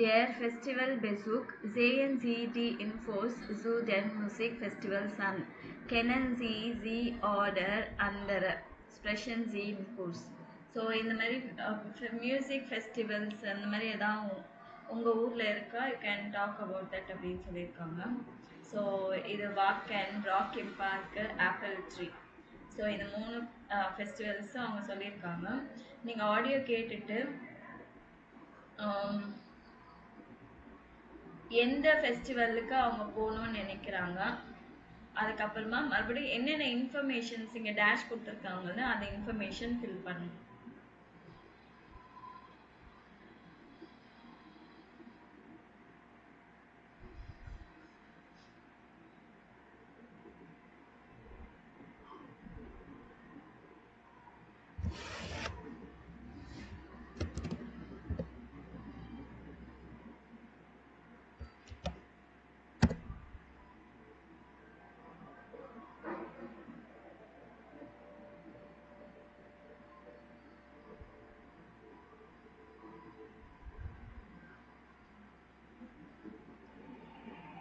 Der Festival Besuch sehen Sie die Infos zu den Musikfestivals an. Kennen Sie oder andere? Sprechen Sie im Kurs. So இந்த மாதிரி music festivals அந்த மாதிரி எதாவது உங்கள் ஊரில் இருக்கா you can talk about that அப்படின்னு சொல்லியிருக்காங்க. ஸோ இது Wacken, Rock im Park, apple tree. So இந்த 3 ஃபெஸ்டிவல்ஸும் அவங்க சொல்லியிருக்காங்க. நீங்கள் ஆடியோ கேட்டுட்டு எந்த ஃபெஸ்டிவலுக்கு அவங்க போகணும்னு நினைக்கிறாங்க, அதுக்கப்புறமா மறுபடியும் என்னென்ன இன்ஃபர்மேஷன்ஸ் இங்கே டேஷ் கொடுத்துருக்காங்கன்னு அந்த இன்ஃபர்மேஷன் ஃபில் பண்ணணும்.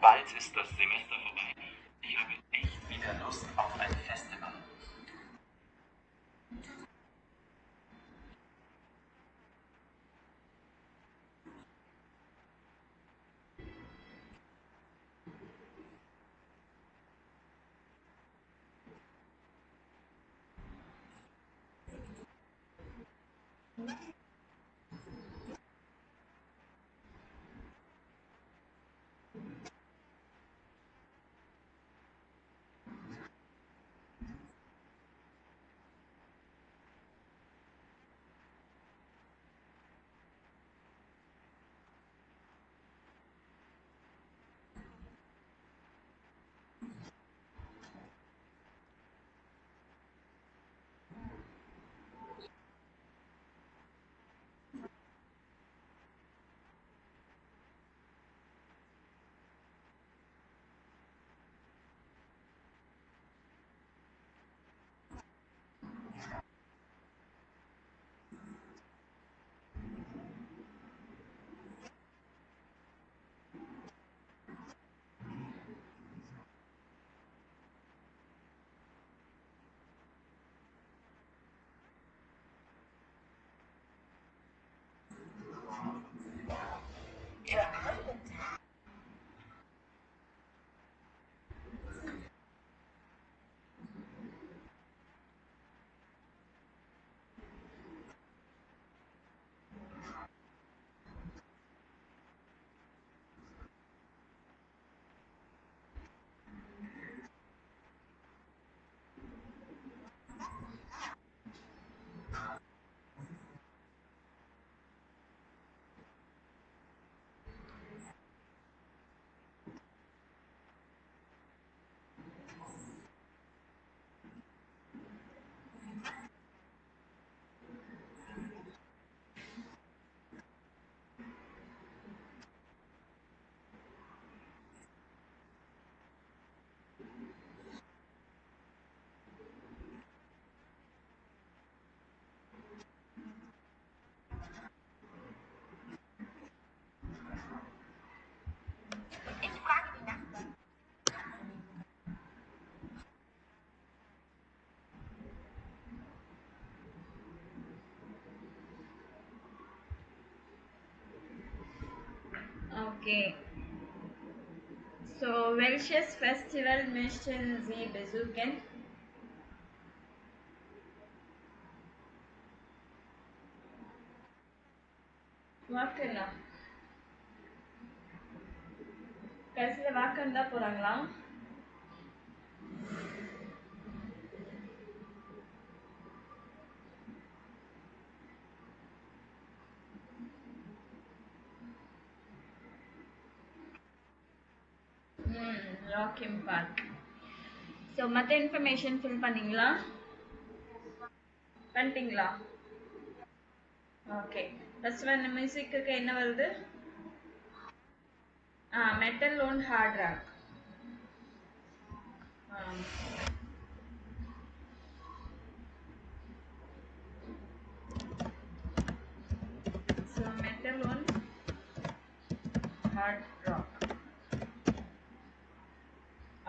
Bald ist das Semester vorbei. Ich habe echt wieder Lust auf ein Festival. Okay. So, welches Festival möchten Sie besuchen? வாக்கண்ணா கடைசியில் வாக்கன் தான் போகிறாங்களா? Rock im Park. ஸோ மற்ற இன்ஃபர்மேஷன் ஃபில் பண்ணிங்களா? பண்ணிட்டீங்களா? ஓகே. ஃபர்ஸ்ட் வந்து மியூசிக்கு என்ன வருது? Metal and hard rock. So metal and Hard rock.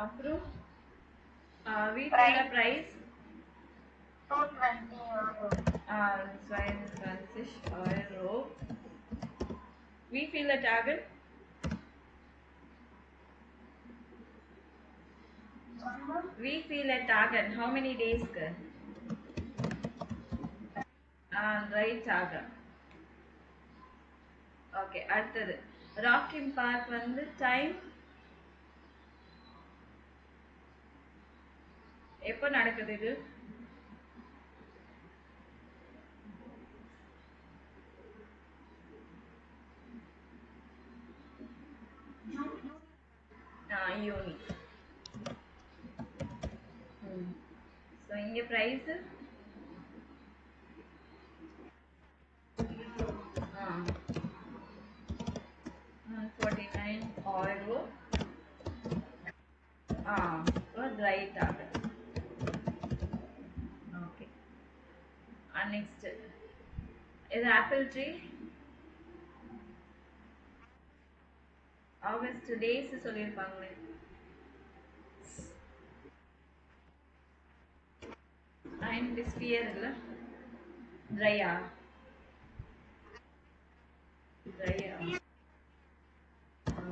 Approve. We feel the price. 220 euro. €22. We feel the target. We feel a target. How many days? Right target. Okay, அடுத்தது rocking park வந்து time எப்போ நடக்குது இது? யூனி. So இங்கே price €149. ட்ரை target. Okay. Next இது apple tree. August days சொல்லியிருப்பாங்களே. அண்ட் ஸ்பியர் இல்லை ட்ரையா? ட்ரையா?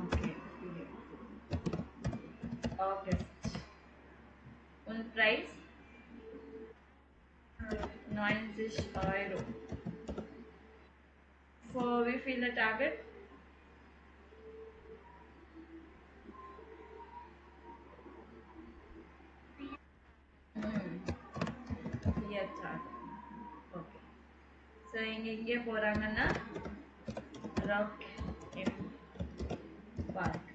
ஓகே. ஆகஸ்ட். உன் price €90. So we fill the target. Clear target. Okay. So இங்கே போறாங்கன்னா ராக் பார்க்.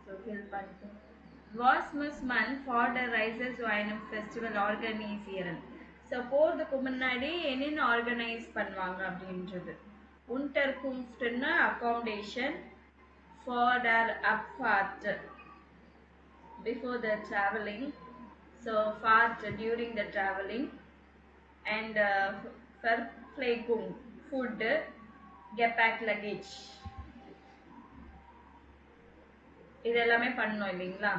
So fill பண்ணிட்டு Was muss man for the Rises zu einem Festival organisieren? So போறதுக்கு முன்னாடி என்னென்ன ஆர்கனைஸ் பண்ணுவாங்க அப்படின்றது. Unterkunftனா accommodation for their Abfahrt before the traveling. So fahrt during the traveling and Verpflegung food, Gepäck luggage. இதெல்லாமே பண்ணணும் இல்லைங்களா?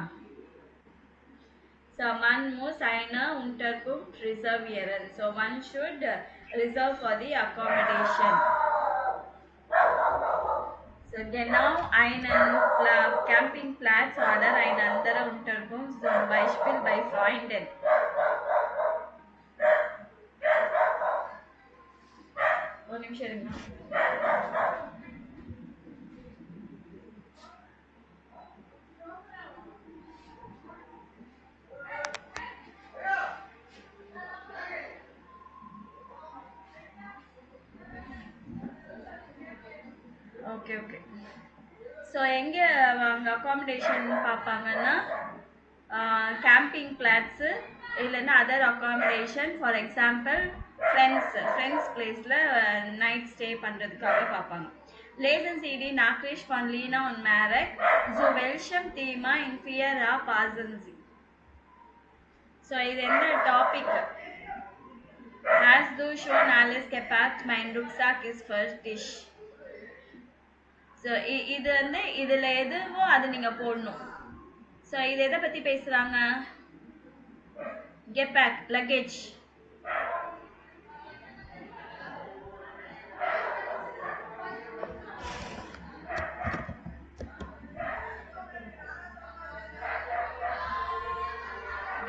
So one muss eine Unterkunft reservieren. So one should reserve for the accommodation. So genau einen Campingplatz oder eine andere Unterkunft, zum Beispiel bei Freunden. ஒரு நிமிஷம் இருங்க. Okay okay. So எங்கே அவங்க accommodation பார்ப்பாங்கன்னா camping plots இல்லைன்னா other accommodation. For example friends பிளேஸில் night stay பண்ணுறதுக்காக பார்ப்பாங்க. Lesen Sie die Nachricht von Lina und Marek. Zu welchem Thema in 4a passen Sie? So இது என்ன topic? Hast du schon alles gepackt? Mein Rucksack ist fertig. So இது வந்து இதில் எதுவோ அது நீங்கள் போடணும். ஸோ இது எதை பற்றி பேசுகிறாங்க? கெபேக் luggage.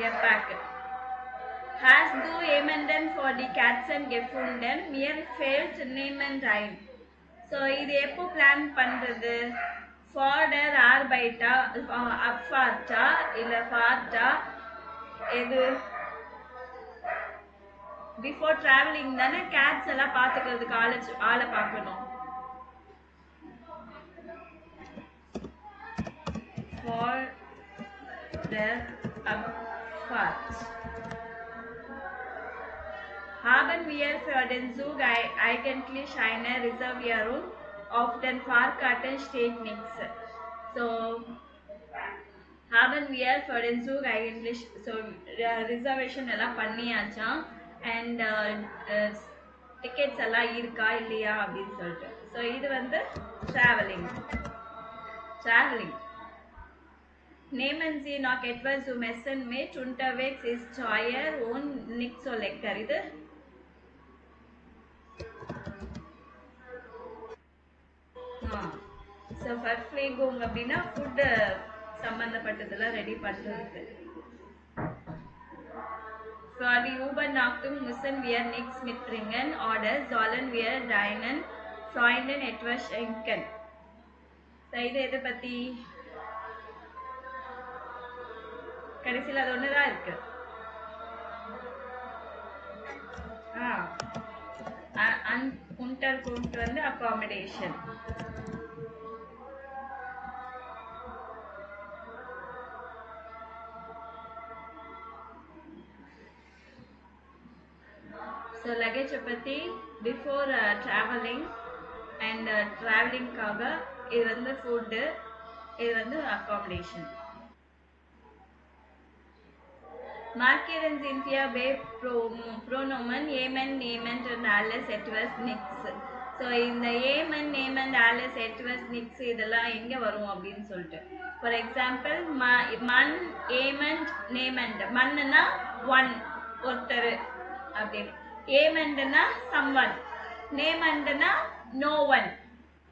Gepäck. Hast du jemanden für die Katzen gefunden? Mir fehlt niemand ein. So இது எப்போ பிளான் பண்ணுறது? ஃபார்டர் ஆர்பைட்டா அப்ஃபார்ட்டா இல்லை ஃபார்ட்டா? எது? பிஃபோர் ட்ராவலிங் தானே கேட்ஸ் எல்லாம் பார்த்துக்கிறதுக்கு ஆளை பார்க்கணும். ஃபார்டர் Abfahrt. Haben wir für den Zug eigentlich eine Reservierung? Auf den Fahrkarten steht nichts. So haben wir für den Zug eigentlich so reservation எல்லாம் பண்ணியாச்சா? And tickets எல்லாம் இருக்கா இல்லையா அப்படின்னு சொல்லிட்டு. ஸோ இது வந்து traveling. Nehmen Sie noch etwas zum Essen mit. Unterwegs ist teuer und nicht so lecker. இது ஸோ Verpflegung அப்படின்னா ஃபுட்டு சம்மந்தப்பட்டதெல்லாம் ரெடி பண்ணுறது. Für die Übernachtung müssen wir nichts mitbringen oder sollen wir deinen Freunden etwas schenken. இது எதை பற்றி? கடைசியில் அது ஒன்று தான் இருக்கு. Unterkunft வந்து accommodation. So luggage பற்றி before traveling and travelingக்காக இது வந்து ஃபுட்டு, இது வந்து accommodation. Markieren sind wir bei Pronomen Yemen, Nehmen und alles etwas nichts. So இந்த ஏமன் நேமன் ஆலஸ் எட்வஸ் நிக்ஸ் இதெல்லாம் எங்கே வரும் அப்படின்னு சொல்லிட்டு, ஃபார் எக்ஸாம்பிள் மண் ஏமண்ட் நேமண்ட். மண்ணுனா ஒன் ஒருத்தர் அப்படின்னு, ஏமண்ட்னா சம்வன், நேமண்ட்னா நோ ஒன்.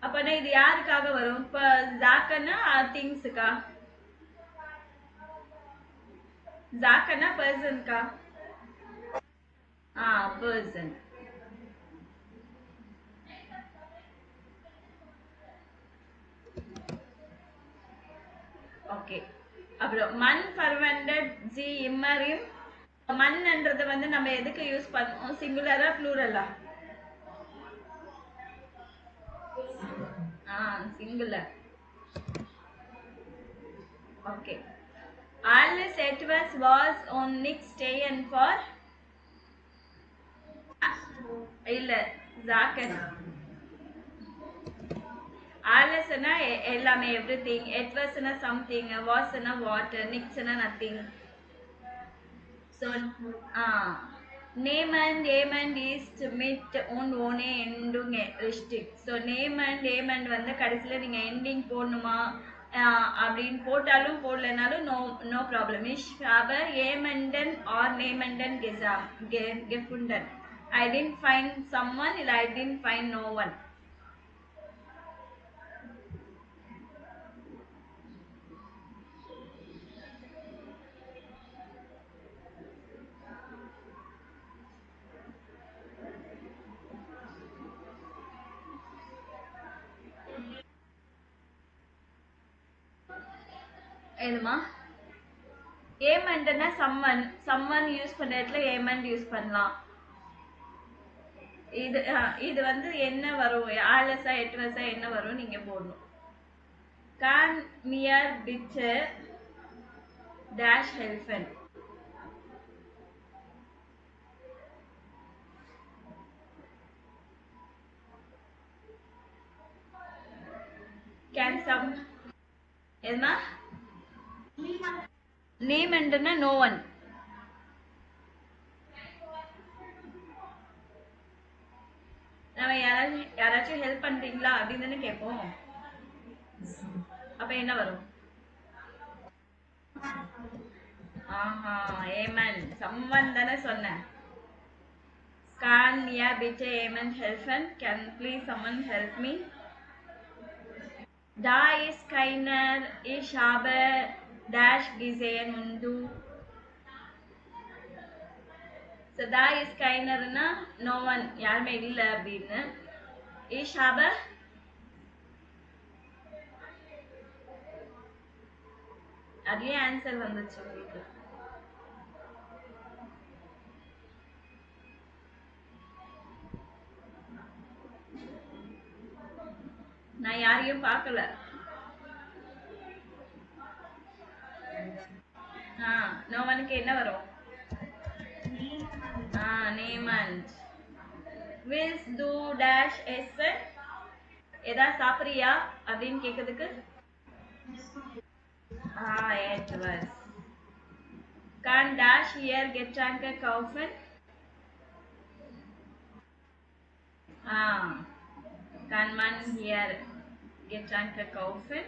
அப்போனா இது யாருக்காக வரும்? இப்போ ஜாக்கன்னா திங்ஸுக்கா, ஜாக்கன்னா பர்சன்கா? பர்சன். ஓகே. அப்புறம் மண் பர்வெண்டட் ஜி இம்மரிம். மண்ன்றது வந்து நம்ம எதுக்கு யூஸ் பண்ணுவோம்? சிங்குலரா ப்ளூரலா? Singular. Okay. Alles etwas was on nichts stehen for. இல்ல ஜாக்கன். Allesனா எல்லாமே, everything. Etwasனா something, wasனா water, nixனா nothing. So name and is mit und ohne ending richtig. So name and வந்து கடைசியில் நீங்கள் ending போடணுமா அப்படின்னு போட்டாலும் போடலனாலும் no problem. Ich habe jemanden or jemanden gefunden. I didn't find someone, I didn't find no one. எதுமா? ஏமண்ட்னா summon use பண்ற இடத்துல ஏமண்ட் use பண்ணலாம். இது வந்து என்ன வரும்? ஆலஸா எட்வஸா என்ன வரும் நீங்க போடணும். கான் மியர் பிச்சு டேஷ் ஹெல்ஃபன். கேன் சம் எதுமா? நேமண்ட்னா நோ ஒன். நம்ம யாராச்சும் ஹெல்ப் பண்றீங்களா அப்படின்னு தானே கேட்போம். அப்ப என்ன வரும்? ஏமன் சம்மன் தானே சொன்னேன். Kann mir bitte jemand helfen? Can please someone help me? Da ist keiner. Ich habe dash gesehen und du. So da ist keiner na no one, யாருமே இல்ல அப்படின்னு. Ich habe அதுலயே ஆன்சர் வந்துச்சு உங்களுக்கு. நான் யாரையும் பார்க்கல. நோவனுக்கு என்ன வரும்? நேமண்ட். வில்ஸ் டு டேஷ் எஸ். ஏதாவது சாப்பிட்றியா அப்படின்னு கேட்கறதுக்கு etwas. Kann dash hier Getränke kaufen? Kann man hier Getränke kaufen?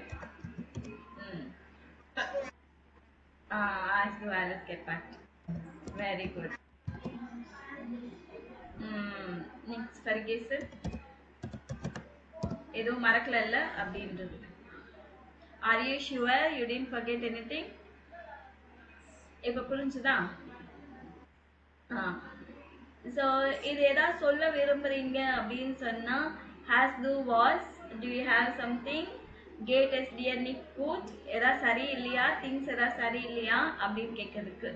Als du alles gepackt. Very good. Nichts vergessen? எதுவும் மறக்கல அப்படின்றது. Are you sure you didn't forget anything? இப்ப புரிஞ்சுதா? ஸோ இது ஏதாவது சொல்ல விரும்புறீங்க அப்படின்னு சொன்னா has do was, do you have something, get as dear nick put, ஏதாவது சரி இல்லையா, திங்ஸ் ஏதாவது சரி இல்லையா அப்படின்னு கேட்கறதுக்கு.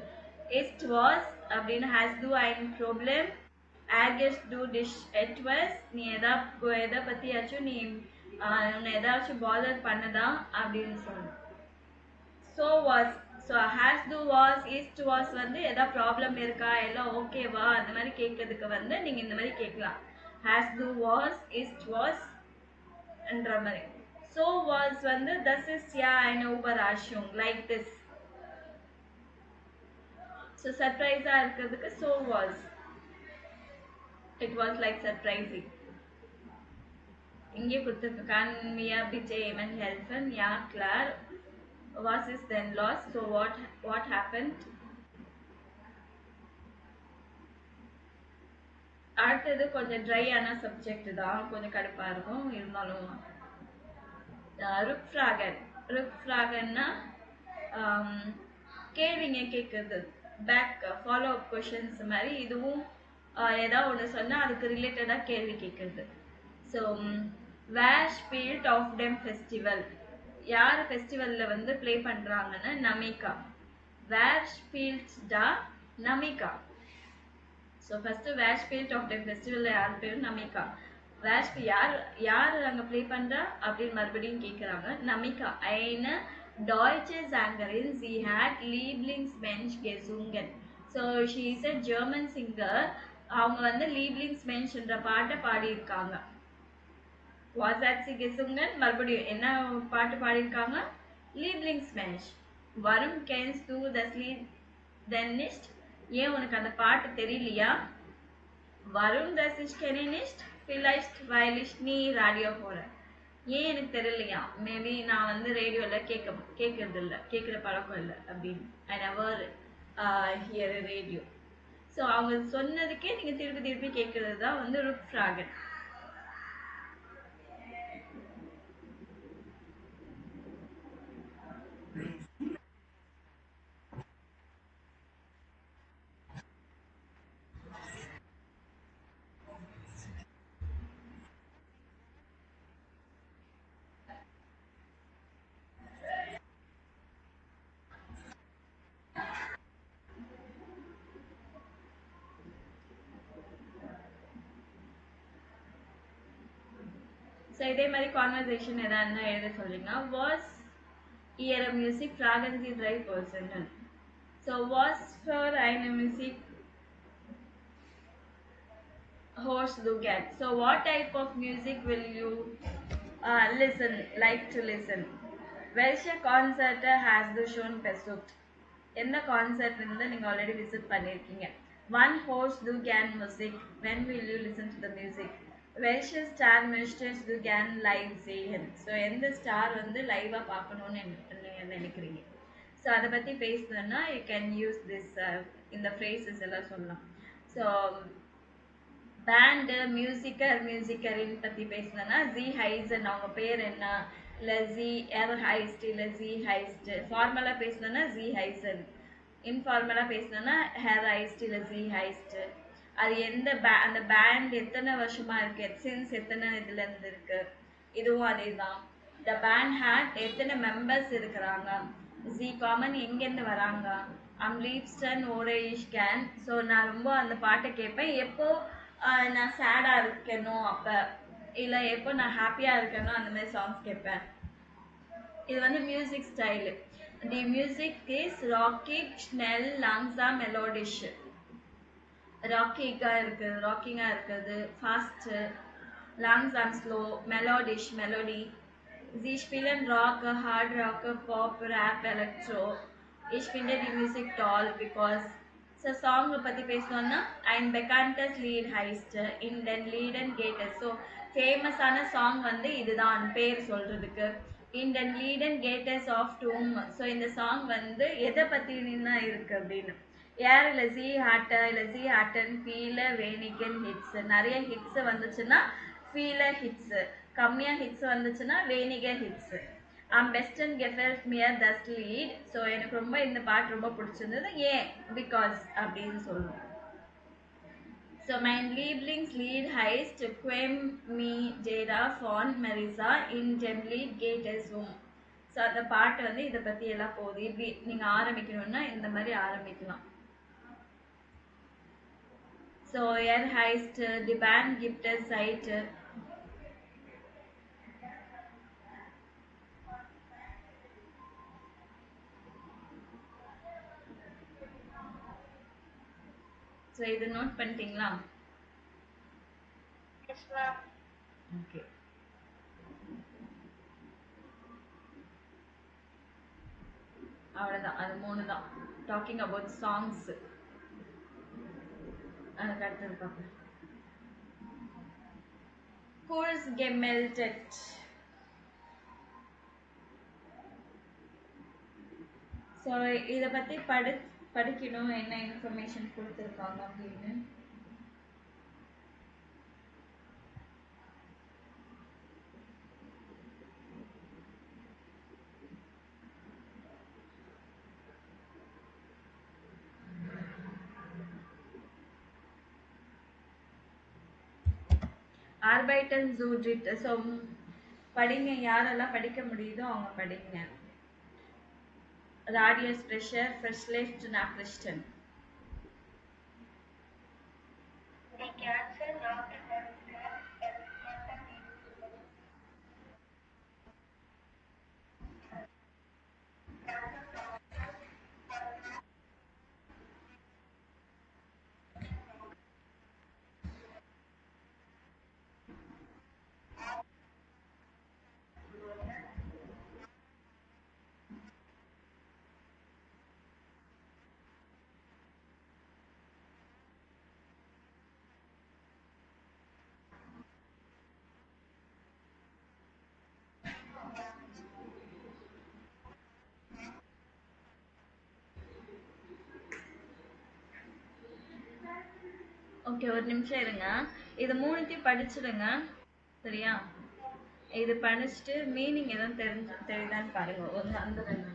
It was அப்படின்னு has do I'm problem, Agus do dish it was, நீ எதை பத்தியாச்சும் நீ உன்னை ஏதாச்சும் பாதர் பண்ணதா அப்படின்னு சொல்லணும். So was, so has do was, is to was வந்து எதா ப்ராப்ளம் இருக்கா எல்லாம் ஓகேவா அந்த மாதிரி கேட்கறதுக்கு வந்து நீங்க இந்த மாதிரி கேட்கலாம். has do was, is was என்ற மாதிரி. So was வந்து this is ja eine Überraschung like this. So surprise ஆ இருக்கிறதுக்கு so was, it was like surprising. இங்கே கொடுத்திருக்கு kann mir bitte jemand helfen? Ja klar. Was is then lost? So what happened? அடுத்தது கொஞ்சம் ட்ரையான subject தான், கொஞ்சம் கடுப்பா இருக்கும். இருந்தாலும் ருக்ஃப்ராகன்னா கேள்விங்க கேட்குறது, பேக் ஃபாலோ அப் கொஷின்ஸ் மாதிரி. இதுவும் ஏதாவது ஒன்று சொன்னால் அதுக்கு ரிலேட்டடாக கேள்வி கேட்குறது. ஸோ வேர் ஸ்பீல்ட் ஆஃப் டெம் ஃபெஸ்டிவல், யார் ஃபெஸ்டிவலில் வந்து ப்ளே பண்ணுறாங்கன்னா நமிகா. வேர் ஸ்பீல்ட் டா நமிகா. ஸோ ஃபஸ்ட்டு வேர் ஸ்பீல்ட் ஆஃப் டெம் ஃபெஸ்டிவலில் யார் பேர் நமிகா. வேர் யார் அங்கே ப்ளே பண்ணுறா அப்படின்னு மறுபடியும் கேட்குறாங்க. Namica eine deutsche Sängerin, sie hat Lieblingsmensch gesungen. So she is a German singer. அவங்க வந்து லீப்லிங்ஸ்மென்ஷ்ன்ற பாட்டை பாடியிருக்காங்க. Was hat sie gesungen? மறுபடியும் என்ன பாட்டு பாடியிருக்காங்க? Lieblingsmensch. Warum kennst du das Lied denn nicht? ஏன் உனக்கு அந்த பாட்டு தெரியலையா? Warum das ich kenne nicht? Vielleicht weil ich nie radio höre. ஏன் எனக்கு தெரியலையா? மேபி நான் வந்து ரேடியோவில் கேட்கறது இல்லை, கேட்குற பழக்கம் இல்லை அப்படின்னு. I never hear a radio. So அவங்க சொன்னதுக்கே நீங்கள் திருப்பி திருப்பி கேட்கறது தான் வந்து ருக்ஃப்ராகன். ஸோ இதே மாதிரி கான்வர்சேஷன் எதாவது எழுத சொல்லிங்கன்னா வாஸ் இயர் மியூசிக் ஃப்ராகன் தி ட்ரை பர்சன். ஸோ வாஸ் ஃபார் eine மியூசிக் ஹோர்ஸ் டு கேட். So what type of music will you listen, like to listen? welche Konzerte has du schon besucht? எந்த கான்சர்ட் வந்து நீங்கள் ஆல்ரெடி விசிட் பண்ணியிருக்கீங்க? one horse du gern music, when will you listen to the music? welche Star möchtest du gern live sehen? So எந்த star வந்து லைவாக பார்க்கணுன்னு நினைக்கிறீங்க? So அதை பற்றி பேசணுன்னா யூ கேன் யூஸ் திஸ், இந்த ஃப்ரேசஸ் எல்லாம் சொல்லலாம். ஸோ பேண்டு மியூசிக்கரின் பற்றி பேசணுன்னா ஜி ஹைசன், அவங்க பேர் என்ன, இல்லை ஜி எர் ஹைஸ்ட், இல்லை ஜி ஹைஸ்ட். ஃபார்மலாக பேசணுன்னா ஜி ஹைசன், இன்ஃபார்மலாக பேசணுன்னா ஹேர் ஹைஸ்ட் இல்லை ஜி ஹைஸ்ட். அது எந்த அந்த பேண்ட் எத்தனை வருஷமா இருக்கு, சின்ஸ் எத்தனை இதுலேருந்து இருக்கு, இதுவும் அதே தான். த பேண்ட் ஹேட் எத்தனை மெம்பர்ஸ் இருக்கிறாங்க, ஜி காமன் எங்கேருந்து வராங்க, அம் லீப்ஸ்டன் ஓரேஷ் கேன். ஸோ நான் ரொம்ப அந்த பாட்டை கேட்பேன் எப்போ நான் சேடாக இருக்கணும் அப்போ, இல்லை எப்போ நான் ஹாப்பியாக இருக்கணும் அந்த மாதிரி சாங்ஸ் கேட்பேன். இது வந்து மியூசிக் ஸ்டைலு. தி மியூசிக் இஸ் ராக்கிக் ஸ்னெல் லாங்ஸாம் மெலோடிஷ். ராக்கிங்காக இருக்குது, ஃபாஸ்ட்டு, லாங்ஸாம் ஸ்லோ, மெலோடிஷ் melody. Sie spielen Rock, Hard Rock, Pop, Rap, Electro. Ich finde die Musik toll because so சாங்கை பற்றி பேசணும்னா ein bekanntes Lied heißt in den Lieden geht es. So ஃபேமஸான சாங் வந்து இதுதான் பேர் சொல்கிறதுக்கு. in den Lieden geht es oft so இந்த song வந்து எதை பற்றினா இருக்குது அப்படின்னு. ஏர் இல்லை ஜி ஹாட்டர் இல்லை ஜி ஹாட்டன் ஃபீல வேனிகன் ஹிட்ஸ். நிறைய ஹிட்ஸ் வந்துச்சுன்னா ஃபீல ஹிட்ஸு, கம்மியாக ஹிட்ஸ் வந்துச்சுன்னா வேனிகர் ஹிட்ஸு. பெஸ்டன் கெஃபெல்ட் மியர் தஸ் லீட். ஸோ எனக்கு ரொம்ப இந்த பாட்டு ரொம்ப பிடிச்சிருந்தது. ஏன்? பிகாஸ் அப்படின்னு சொல்லணும். So mein Lieblingslied heißt Quem mi Jera von Marisa in dem Lied geht es um. So அந்த பாட்டு வந்து இதை பற்றி எல்லாம் போகுது. இப்படி நீங்கள் ஆரம்பிக்கணும்னா இந்த மாதிரி ஆரம்பிக்கலாம். So er heißt die Band gibt es seit so இது நோட் பண்ணிட்டீங்களா? ஓகே. அவ்வளோதான், அது 3 தான். Talking about songs. அதுக்கு அடுத்தது பார்ப்பேன். Kurs gemeldet. ஸோ இதை பற்றி படிக்கணும் என்ன இன்ஃபர்மேஷன் கொடுத்துருக்காங்க அப்படின்னு. ஆர்பைட்டன் ஜூட்ரிட். ஸோ படிங்க, யாரெல்லாம் படிக்க முடியுதோ அவங்க படிங்க. ராடியஸ் ப்ரெஷர் ஃப்ரெஷ்லெஃப்ட் நாக்ரிஸ்டன். ஓகே, ஒரு நிமிஷம் இருங்க. இது 3த்தையும் படிச்சிடுங்க, சரியா? இது படிச்சுட்டு மீனிங் எதுவும் தெரியுதான்னு பாருங்க. அந்த 2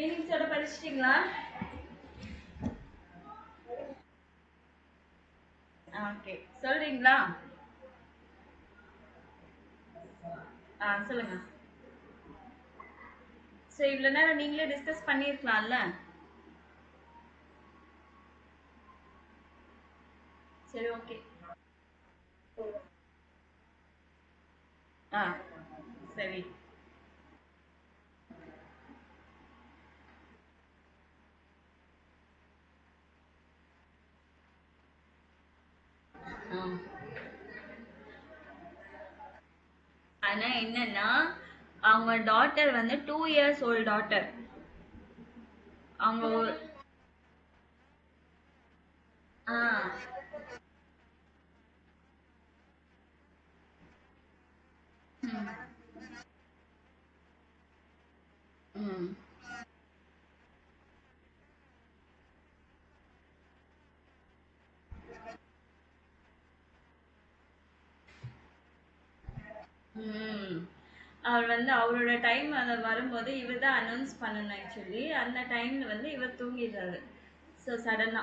மீனிங்ஸோட படிச்சிட்டீங்களா? ஓகே, சொல்றீங்களா? சொல்லுங்க. சரி, இவ்வளவு நேரம் நீங்களே டிஸ்கஸ் பண்ணிருக்கலாம்ல. சரி, ஓகே. ஆ சரி. ம். ஆனா என்னன்னா, அவங்க டாட்டர் வந்து 2 years old டாட்டர். அவங்க ஆ ம் ம் ம். அவர் வந்து அவரோட டைம் அது வரும்போது இவர் தான் அனௌன்ஸ் பண்ணணும் ஆக்சுவலி. அந்த டைம்ல வந்து இவர் தூங்கிடுறாரு. ஸோ சடனா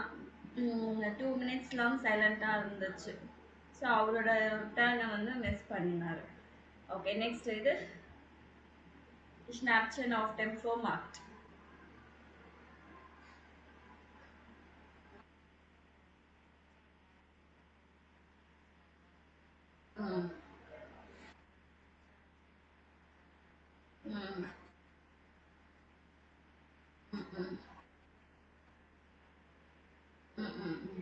2 minutes லாங் சைலண்டா இருந்துச்சு. ஸோ அவரோட டேர்னை வந்து மிஸ் பண்ணினாரு. ஓகே, நெக்ஸ்ட் இது Schnapchen auf dem Flohmarkt. ம் ம் ம் ம் ம் ம்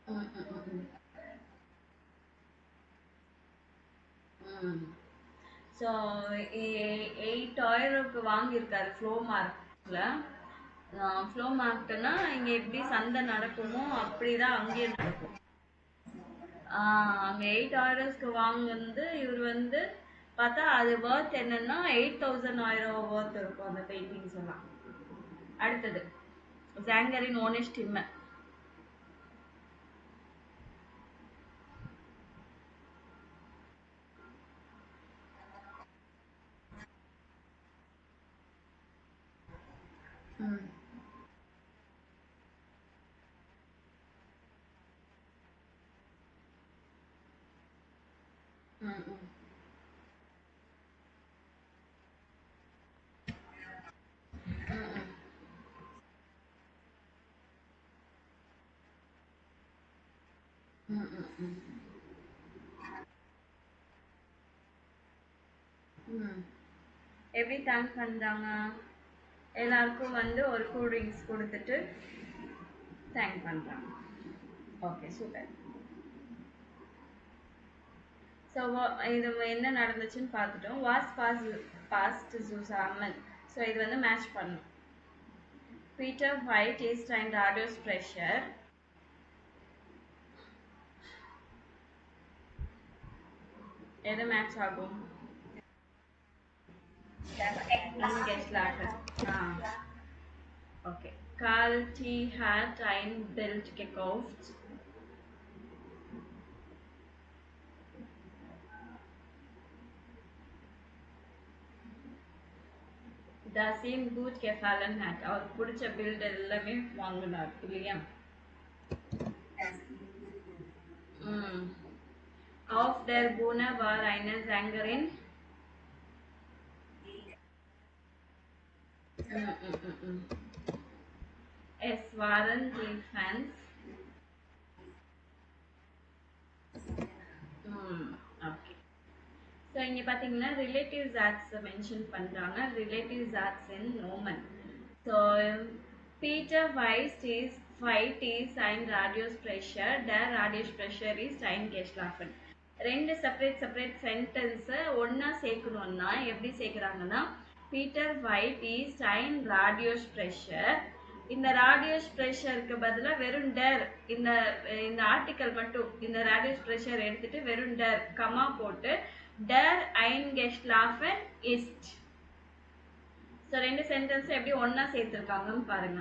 ம் ம் ம் ம். ஸோ 8,000க்கு வாங்கியிருக்காரு ஃப்ளோ மார்க்ல. ஃப்ளோ மார்க்னா இங்கே எப்படி சந்தை நடக்குமோ அப்படிதான் அங்கேயும் நடக்கும். அங்கே 8 ஹவர்ஸ்க்கு வாங்குனது இவர் வந்து பார்த்தா அது ஒர்த் என்னன்னா 8,000 ஆயிரம் ஒர்த் இருக்கும் அந்த பெயிண்டிங்ஸ் எல்லாம். அடுத்தது ஜாங்கரின் ஓனிஷ் டிம்ம. ம் ம் ம் ம் ம் ம் ம் ம். எப்படி தேங்க் பண்றாங்க? எல்லாருக்கும் வந்து ஒரு கூல் ட்ரிங்க்ஸ் கொடுத்துட்டு தேங்க் பண்றாங்க. Okay, super. ஸோ இது என்ன நடந்துச்சுன்னு பார்த்துட்டோம். பாஸ்ட் சூசாமன். ஸோ இது வந்து மேட்ச் பண்ணும். பீட்டர் ஒயிட் இஸ் டைம் ராடியோஸ் ப்ரெஷர். எது மேட்ச் ஆகும்? Eingeschlafen. Okay. Karl T. hat ein Bild gekauft. Das ihm gut gefallen hat. அவர் பிடிச்ச பில்ட் எல்லாமே வாங்கினார் இல்லையா? ம். Auf der Bühne war eine Sängerin. ம், ம், ம், ம். Es waren die Fans. ம், okay. ஸோ இங்கே பார்த்தீங்கன்னா ரிலேட்டிவ்ஸ் ஆட்ஸ் மென்ஷன் பண்ணுறாங்க. ரிலேட்டிவ்ஸ் ஆட்ஸ் இன் நோமன். ஸோ பீட்டர் ஃபைட் இஸ் ein radius pressure. Der radius pressure is ein Geschlafen. ரெண்டு செப்பரேட் சென்டென்ஸை ஒன்றா சேர்க்கணுன்னா எப்படி சேர்க்குறாங்கன்னா, பீட்டர் ஒயிட் இஸ் ein radius pressure. இந்த ராடியஸ் ப்ரெஷருக்கு பதிலாக வெறும் டர், இந்த இந்த ஆர்டிக்கல் மட்டும் இந்த ராடியஸ் ப்ரெஷர் எடுத்துட்டு வெறும் டர் கமா போட்டு டர் eingeschlafen ist. ஸோ ரெண்டு சென்டென்ஸ் எப்படி ஒன்றா சேர்த்துருக்காங்கன்னு பாருங்க.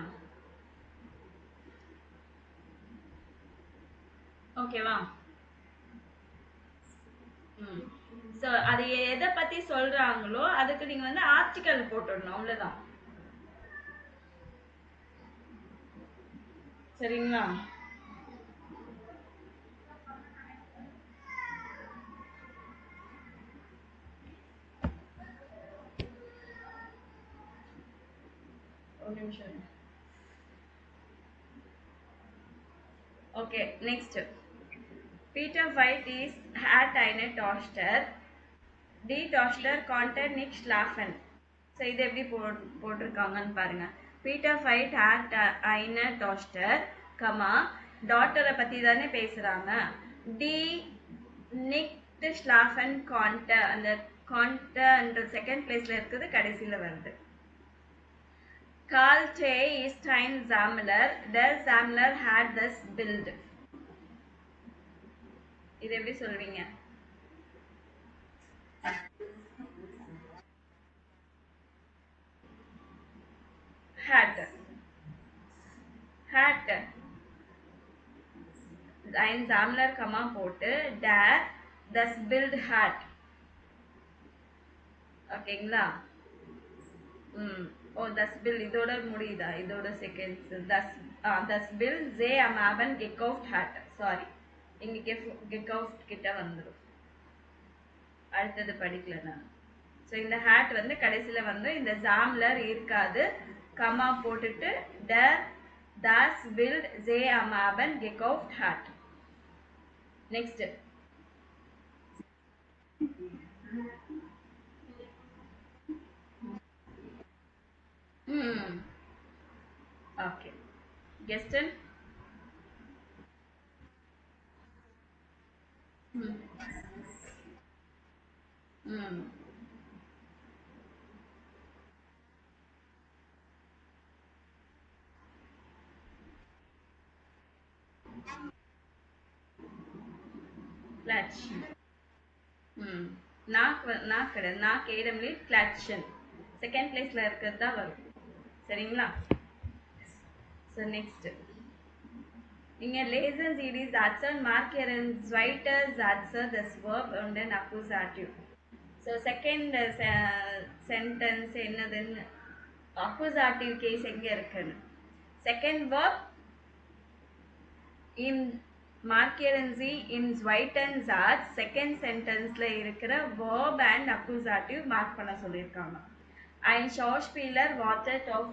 ஓகேவா? ஸோ அது எதை பத்தி சொல்றாங்களோ அதுக்கு நீங்க வந்து ஆர்டிக்கல் போட்டுடணும், அவ்வளவுதான். சரிங்களா? ஒரு நிமிஷம். Okay, next. Peter White is hat eine Toaster. Die Toaster konnte nicht schlafen. So இது எப்படி போட்டிருக்காங்கன்னு பாருங்க. பீட்டர் White had eine Toaster, comma டாட்டரை பத்தி தானே பேசுறாங்க. டி nicht schlafen konnte, அந்த konnte செகண்ட் பிளேஸ்ல இருக்குது, கடைசியில வருது. Karl Tay ist ein Sammler. Der Sammler had this Bild. இது எப்படி சொல்வீங்க? Hat. Hat. ein Sammler comma போட்டு der das Bild hat. ஓகேங்களா? ஓ das Bild இதோட முடியுதா? இதோட seconds das Bild they am Abend gekauft hat. Sorry, இங்க gekauft கிட்ட வந்துடும். அடுத்தது படிக்கல நான். ஸோ இந்த ஹேட் வந்து கடைசியில் வந்து இந்த ஜாம்லர் இருக்காது, கமா போட்டுட்டு das Bild they am Abend gekauft hat. Next. Okay, கெஸ்டன். கிளட்ச். நாக் ஏடம்லி கிளட்சன் செகண்ட் பிளேஸ்ல இருக்கிறது தான் வரும். சரிங்களா? So next. இங்க lesen Sie die Sätze und markieren zweite Sätze das Verb und den Akkusativ. So second sentence என்னதுன்னு, அக்குசாட்டிவ் கேஸ் எங்க இருக்குன்னு. Second verb in markieren Sie im zweiten Satz, second சென்டென்ஸ்ல இருக்கிற verb and accusative மார்க் பண்ண சொல்லியிருக்காங்க. Ein Schauspieler wartet auf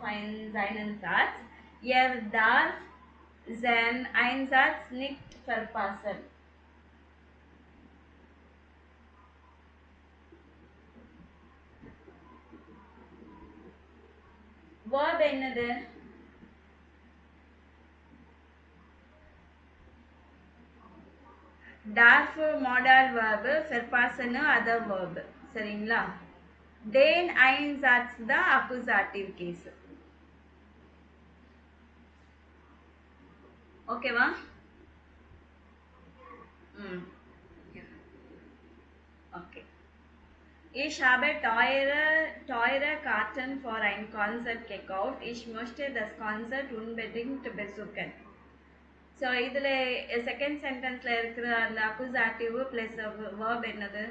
seinen Satz. Darf seinen Einsatz nicht verpassen. Verb என்னது? darf modal verb, verpassen other verb. சரிங்களா? den Einsatz தான் accusative case. ஓகேவா? Okay. Ich habe teure Karten für ein Konzert gekauft. Ich möchte das Konzert unbedingt besuchen. So இதில் second சென்டென்ஸில் இருக்கிற அந்த அக்குசாட்டிவ் plus verb என்னது?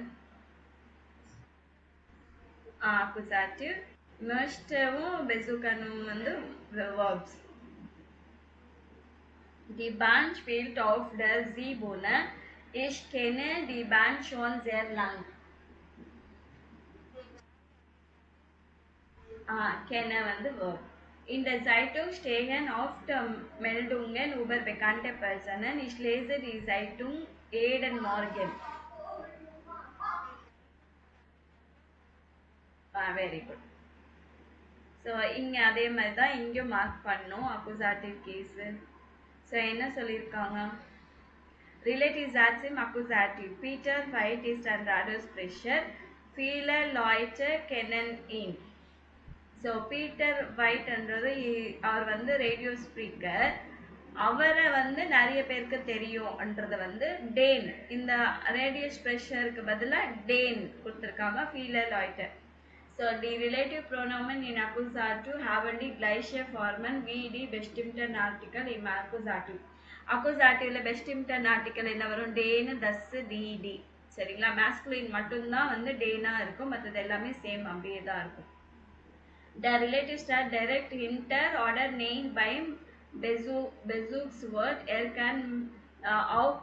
அக்குசாட்டிவ். möchteவும் besuchen வந்து verbs. Die Bahn spielt auf der Seebühne. Ich kenne die Bahn schon sehr lang. kenne வந்து verb. In der Zeitung stehen oft Meldungen über bekannte Personen. Ich lese die Zeitung jeden Morgen. Very good. So இங்கே அதே மாதிரி தான் இங்கே mark பண்ணோம் அக்குசாட்டிவ் case. So என்ன சொல்லியிருக்காங்க? Relative Sätze im Akkusativ. Peter White ist ein Radiosprecher. Viele Leute kennen ihn. So Peter வைட்ன்றது அவர் வந்து ரேடியோ ஸ்பீக்கர். அவரை வந்து நிறைய பேருக்கு தெரியும்ன்றது வந்து டேன். இந்த ரேடியோ ஸ்ப்ரெஷருக்கு பதிலாக டேன் கொடுத்துருக்காங்க. ஃபீலர் லாய்ட்டர். So the relative pronoun in accusative have die gleiche Formen wie die bestimmten Artikel im Akkusativ. அக்குசாட்டிவ்ல பெஸ்ட் இம்டன் ஆர்டிக்கல் என்ன வரும்? டேன்னு தஸ் டிடி. சரிங்களா? மேஸ்குலின் மட்டும்தான் வந்து டேனா இருக்கும், மற்றது எல்லாமே சேம் அப்படியே தான் இருக்கும். The relatives are direct hinter order named by Bezook's word Erkan out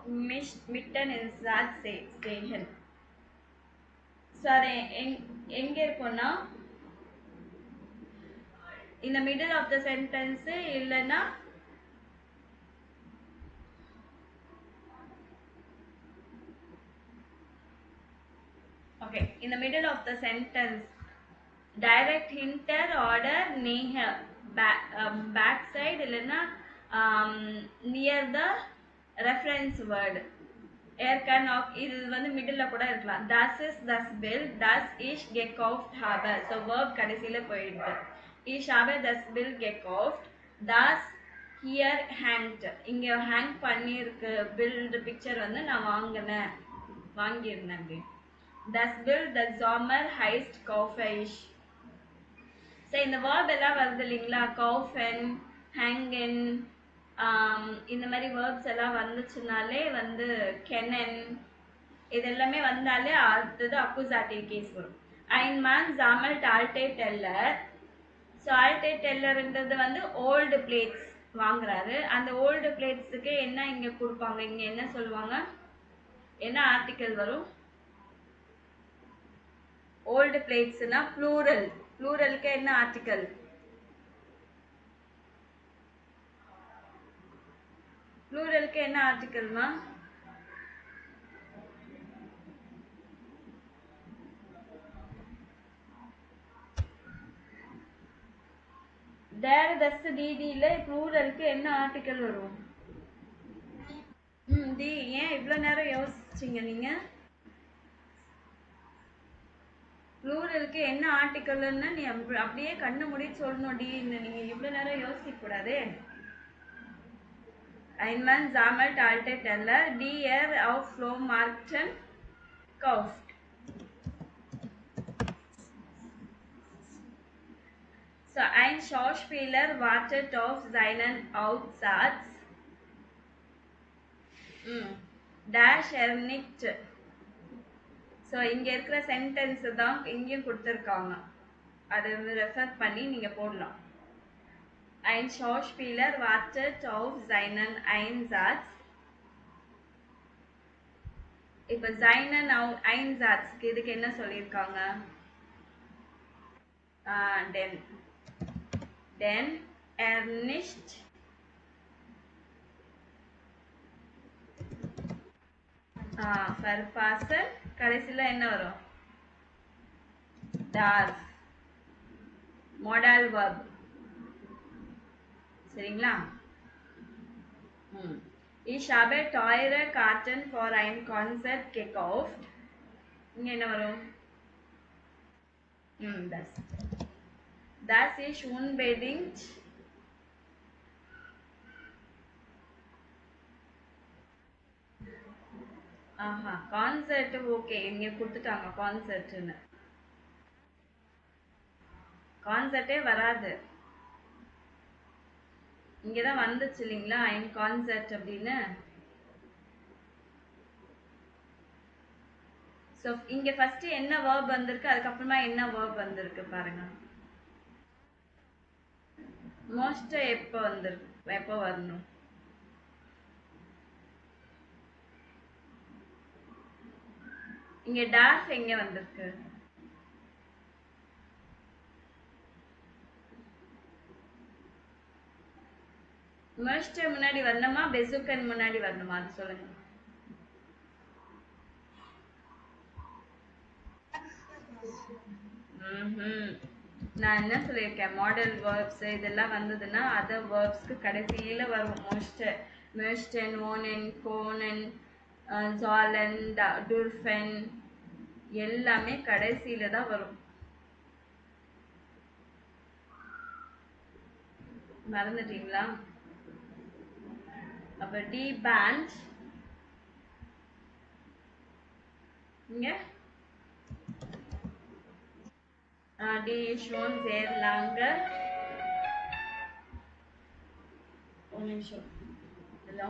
mitten in that station. Sorry, எங்க இருக்கும்னா in the middle of the sentence இல்லனா okay, in the middle of the sentence direct hinter order near back side இல்லனா near the reference word Erkan of இது வந்து மிடில்ல கூட இருக்கலாம். Das ist das Bild, das ich gekauft habe. So verb கடைசில போயிடுது. Ich habe das Bild gekauft, das hier hängt. இங்க hang பண்ணிருக்கு build picture வந்து நான் வாங்கியிருந்தேன். Das Bild, das Sommer heißt kaufe ich. So இந்த verb எல்லாம் வருது இல்லைங்களா? kaufen, hängen, இந்த மாதிரி வேர்ப்ஸ் எல்லாம் வந்துச்சுனாலே வந்து கெனன் இதெல்லாமே வந்தாலே அடுத்தது அக்குசாட்டிவ் கேஸ் வரும். ein Mann sammelt alte Teller. So alte Tellerன்றது வந்து ஓல்டு பிளேட்ஸ் வாங்குறாரு. அந்த ஓல்டு பிளேட்ஸுக்கு என்ன இங்க கொடுப்பாங்க? இங்க என்ன சொல்லுவாங்க? என்ன ஆர்டிக்கல் வரும்? Old பிளேட்ஸ்னா plural. ப்ளூரலுக்கு என்ன ஆர்டிக்கல்? ப்ளூரலுக்கு என்ன ஆர்டிக்கல்மா? தேர் தஸ் டிடில ப்ளூரலுக்கு என்ன ஆர்டிக்கல் வரும்? டி. ஏன் இவ்வளோ நேரம் யோசிச்சிங்க நீங்க? ப்ளூரலுக்கு என்ன ஆர்டிக்கல்னு நீ அப்படியே கண்ணு மூடி சொல்லணும். டி நீங்க இவ்வளோ நேரம் யோசிக்க கூடாது. Ein Mann sammelt alte Teller, die er auf Flohmärkten kauft. So ein Schauspieler wartet auf seinen Aufsatz. Dash er nicht. So இங்கே இருக்கிற சென்டென்ஸ் தான் இங்கேயும் கொடுத்துருக்காங்க. அதை வந்து ரெஃபர் பண்ணி நீங்கள் போடலாம். Ein Schauspieler wartet auf seinen Einsatz. இப்போ seinen Einsatzக்கு இதுக்கு என்ன சொல்லியிருக்காங்க? Den er nicht verpassen. கடைசியில் என்ன வரும்? darf modal verb. சரிங்களா? Ich habe teure Karten for ein Konzert gekauft. இங்க என்ன வரும்? das ist unbedingt concert. Okay, இங்க கொடுத்துட்டாங்க கான்சர்ட்னு. கான்சர்ட்டே வராது, இங்கதான் வந்துச்சு இல்லைங்களா ஐன் கான்சர்ட் அப்படின்னு. ஸோ இங்க ஃபர்ஸ்ட் என்ன வேர்ப் வந்திருக்கு, அதுக்கப்புறமா என்ன வேர்ப் வந்திருக்கு பாருங்க. மோஸ்ட் எப்போ வரணும்? இங்க டார்ஃப் எங்க வந்திருக்கு? மோஸ்ட் முன்னாடி வரணுமா பெசுக்கன் முன்னாடி வரணுமா அது சொல்லுங்க. நான் என்ன சொல்லியிருக்கேன், மாடல் வேர்ப்ஸ் இதெல்லாம் வந்ததுன்னா அதர் வேர்ப்ஸ்க்கு கடைசியில வரும். மோஸ்டன், ஓனன், கோனன், ஜாலன், டுர்ஃபன் எல்லாமே கடைசியில தான் வரும். மறந்துட்டீங்களா? அப்ப டி பேண்ட் இங்க டி ஷோன் சேர் லாங்கர். ஒரு நிமிஷம். ஹலோ.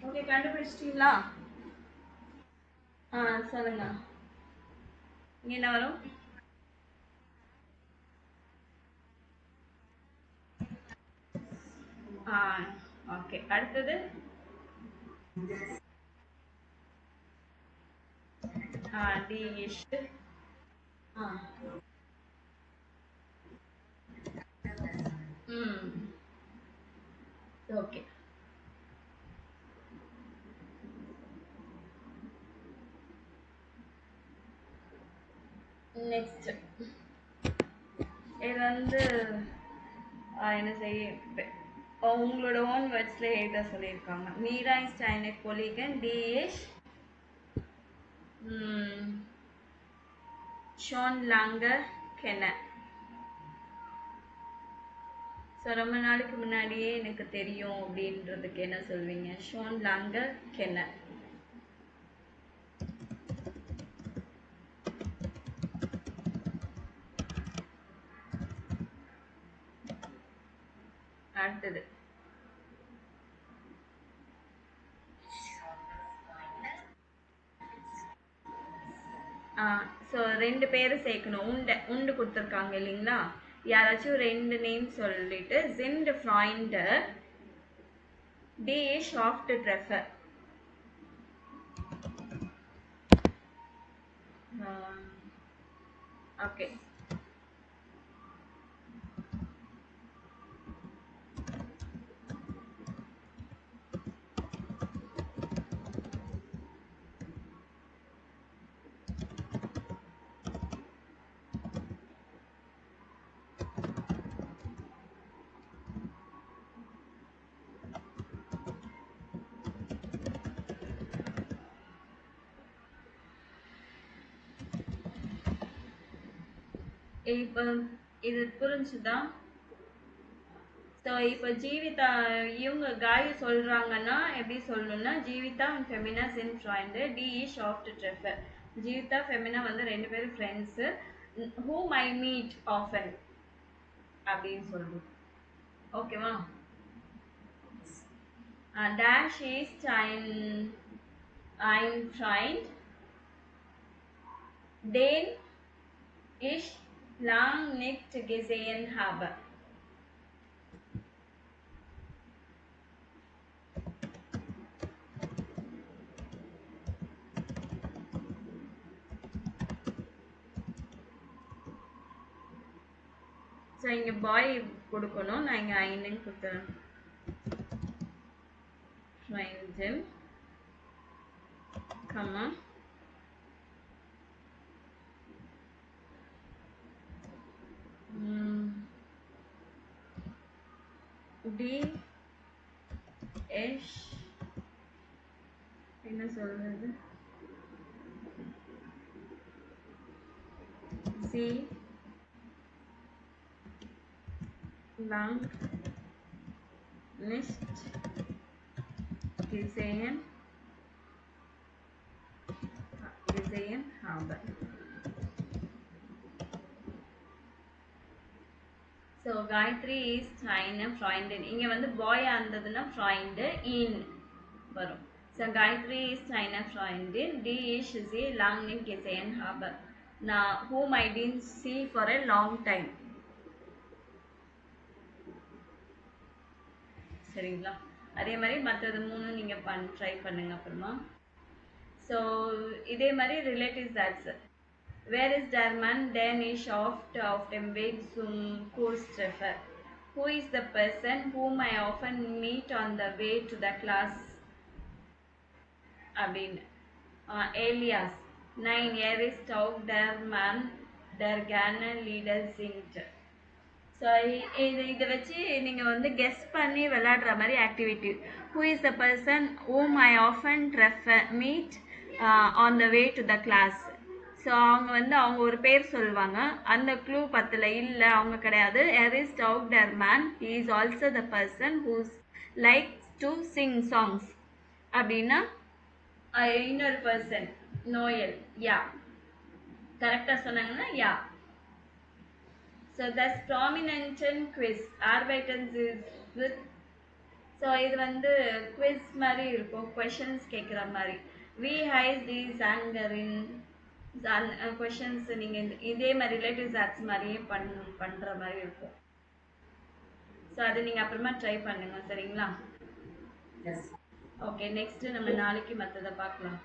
ஓகே, கண்டுபிடிச்சிட்டீங்களா? சொல்லுங்க. இங்க என்ன வரும்? ஓகே, அடுத்தது டிஷ். ஓகே, நெக்ஸ்ட் இது வந்து என்ன செய்ய உங்களோட ஓன் வேர்ட்ஸ்ல எழுத சொல்லியிருக்காங்க. Meera is eine Kollegin, die ich schon lange kenne. So ரொம்ப நாளைக்கு முன்னாடியே எனக்கு தெரியும் அப்படின்றதுக்கு என்ன சொல்வீங்க? schon lange kenne. அடுத்தது ஸோ 2 பேரும் சேர்க்கணும். உண்டு கொடுத்துருக்காங்க இல்லைங்களா? யாராச்சும் 2 நேம் சொல்லிட்டு sind Freunde, die ich oft treffe. Okay, இப்போ இது புரிஞ்சுதா? ஸோ இப்போ ஜீவிதா இவங்க காய் சொல்றாங்கன்னா எப்படி சொல்லணும்னா, Jeevitha Femina sind Freunde, die ich oft treffe. Jeevitha Femina வந்து 2 பேரும் friends, whom I meet often அப்படின்னு சொல்லணும். ஓகேவா? dash ist ein Freund, den ich lang nicht gesehen habe. So இங்கே பாய் கொடுக்கணும், நான் இங்கே ஐன்னு கொடுத்துறேன். Freundin, கம்மா டி எஷ் என்ன சொல்றது, C lang nicht gesehen habe. So Gayatri is eine Freundin. இங்க வந்து பாய் ஆனதுன்னா Freund in வரும். So Gayatri is eine Freundin, die ich sie lang nicht gesehen habe. Now whom I didn't see for a long time. சரிங்களா? அதே மாதிரி மற்றது 3 நீங்க try பண்ணுங்க அப்புறமா. ஸோ இதே மாதிரி ரிலேட்டிவ்ஸ் ஆட்ஸ் Where is der Mann, den ich oft auf dem Weg zum Kurs treffe? Who is the person whom I often meet on the way to the class? அப்படின்னு alias 9 er ist auch der Mann der gerne Lieder singt. So இதை வச்சு நீங்கள் வந்து guess பண்ணி விளையாடுற மாதிரி activity. Who is the person whom I often meet on the way to the class. So அவங்க வந்து அவங்க ஒரு பேர் சொல்லுவாங்க, அந்த க்ளூ பத்தில் இல்லை, அவங்க கிடையாது. எர் இஸ் டவுக் டர் மேன், he is also the person whose likes to sing songs அப்படின்னா இன்னொரு பர்சன் நோயல். யா, கரெக்டாக சொன்னாங்கன்னா யா. ஸோ தஸ் ப்ராமினன்ட் குவிஸ் ஆர்பைட்டன்ஸ் இஸ் வித். ஸோ இது வந்து குவிஸ் மாதிரி இருக்கும், கொஷின்ஸ் கேட்குற மாதிரி. வி ஹைஸ் தீஸ் ஆங்கர் இன் கொஷின்ஸ் நீங்கள் இதே மாதிரி ரிலேட்டிவ்ஸ் ஆக்ட்ஸ் மாதிரியே பண்ணுற மாதிரி இருக்கும். ஸோ அதை நீங்கள் அப்புறமா ட்ரை பண்ணுங்க, சரிங்களா? ஓகே, நெக்ஸ்ட்டு நம்ம நாளைக்கு மற்றதை பார்க்கலாம்.